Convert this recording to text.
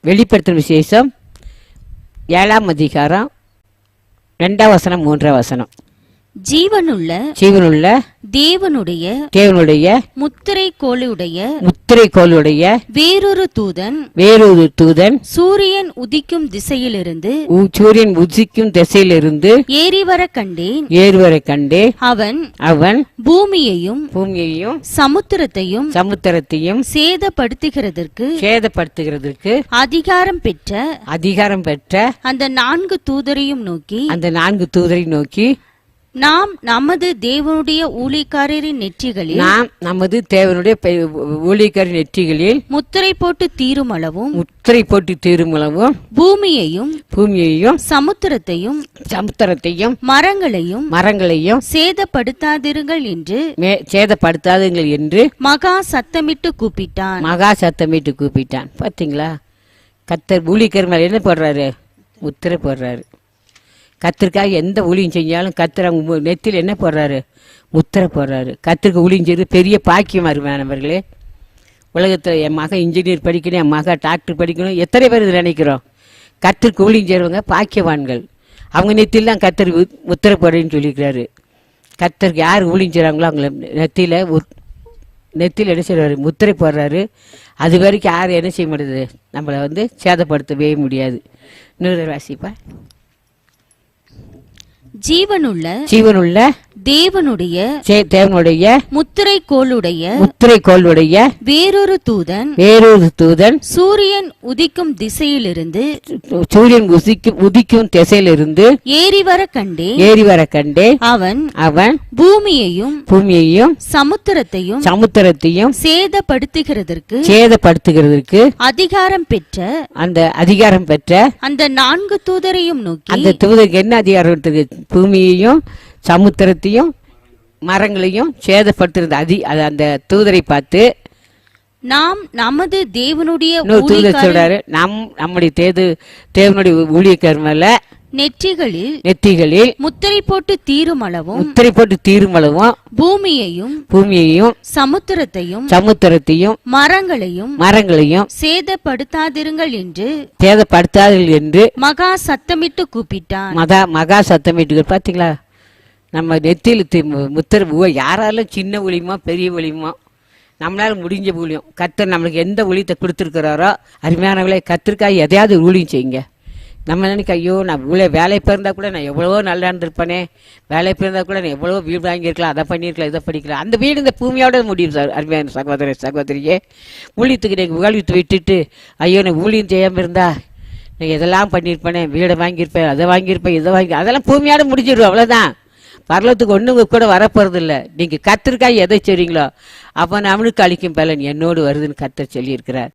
வெளிப்படுத்தும் விசேஷம் 7ஆம் அதிகாரம் 2ஆம் வசனம் 3ஆம் வசனம். ஜீவனுள்ள தேவனுடைய முத்திரை கோலுடைய வேறொரு தூதன் சூரியன் உதிக்கும் திசையிலிருந்து ஏறி வர கண்டேன். அவன் பூமியையும் சமுத்திரத்தையும் சேதப்படுத்துகிறதற்கு அதிகாரம் பெற்ற அந்த 4 தூதரையும் நோக்கி நாம் நமது தேவனுடைய ஊழியக்காரரின் நெற்றிகளில் முத்திரை போட்டு தீருமளவும் பூமியையும் சமுத்திரத்தையும் மரங்களையும் சேதப்படுத்தாதிருங்கள் என்று மகா சத்தமிட்டு கூப்பிட்டான். பாத்தீங்களா? கர்த்தர் ஊழியக்காரர் மேல என்ன போடுறாரு? முத்திரை போடுறாரு. கத்திற்காக எந்த ஊழியம் செஞ்சாலும் கர்த்தர் அவங்க நெத்தியில் என்ன போடுறாரு? முத்திரை போடுறாரு. கத்திற்கு ஊழியம் செய்து பெரிய பாக்கியமா இருமானவர்களே. உலகத்தில் என் மகன் இன்ஜினியர் படிக்கணும், என் மகன் டாக்டர் படிக்கணும், எத்தனை பேர் இதில் நினைக்கிறோம்? கத்திற்கு ஊழியம் செய்கிறவங்க பாக்கியவான்கள். அவங்க நெத்தியில் தான் கர்த்தர் முத்திரை போடுறேன்னு சொல்லியிருக்கிறாரு. கர்த்தருக்கு யார் ஊழியம் செய்கிறாங்களோ அவங்கள நெத்தியில் என்ன செய்வார்? முத்திரை போடுறாரு. அது வரைக்கும் யாரும் என்ன செய்ய முடியாது? நம்மளை சேதப்படுத்தவே முடியாது. இன்னொரு வாசிப்பா. ஜீவனுள்ள தேவனுடைய முத்திரை கோலுடைய வேறொரு தூதன் சூரியன் உதிக்கும் திசையிலிருந்து ஏறி வர கண்டேன். அவன் பூமியையும் சமுத்திரத்தையும் சேதப்படுத்துகிறதற்கு அதிகாரம் பெற்ற அந்த 4 தூதரையும் நோக்கி, அந்த தூதருக்கு என்ன அதிகாரம்? பூமியையும் சமுத்திரத்தையும் மரங்களையும் சேதப்படுத்துறது. அந்த தூதரை பார்த்து நாம் நமது தேவனுடைய சொல்றாரு, நம்முடைய தேவனுடைய ஊழியக்காரர் மேல நெற்றிகளில் முத்திரை போட்டு தீருமளவும் பூமியையும் சமுத்திரத்தையும் மரங்களையும் சேதப்படுத்தாதிருங்கள் என்று மகா சத்தமிட்டு கூப்பிட்டான். பாத்தீங்களா? நம்ம நெத்தியில் முத்திரை யாராலும் சின்ன ஒளியுமோ பெரிய ஒளியுமோ நம்மளால முடிஞ்ச ஊழியம் கர்த்தர் நம்மளுக்கு எந்த ஊழியத்தை கொடுத்துருக்கிறாரோ அருமையானவளை கர்த்தருக்காக எதையாவது ஊழியம் செய்யுங்க. நம்ம நினைக்க, ஐயோ நான் வேலை பிறந்தா கூட நான் எவ்வளவோ நல்லா இருந்திருப்பேனே, வேலை பிறந்தா கூட நான் எவ்வளவோ வீடு வாங்கியிருக்கலாம், அதை பண்ணியிருக்கலாம், இதை படிக்கலாம். அந்த வீடு இந்த பூமியோட முடியும் சார். அருமையான சகோதரியே, ஊழியத்துக்கு நீங்கள் ஊழியத்தை விட்டுட்டு ஐயோ நான் ஊழியம் செய்யாமல் இருந்தா நான் எதெல்லாம் பண்ணியிருப்பேனே, வீடை வாங்கியிருப்பேன், அதை வாங்கியிருப்பேன், இதை அதெல்லாம் பூமியோட முடிஞ்சிடும். அவ்வளோதான். பரலோகத்துக்கு ஒன்றுங்க கூட வரப்போறது இல்லை. நீங்கள் கர்த்தருக்காக எதை செய்றீங்களோ அவன் அவனுக்கு அளிக்கும் பலன் என்னோடு வருதுன்னு கர்த்தர் சொல்லியிருக்கிறார்.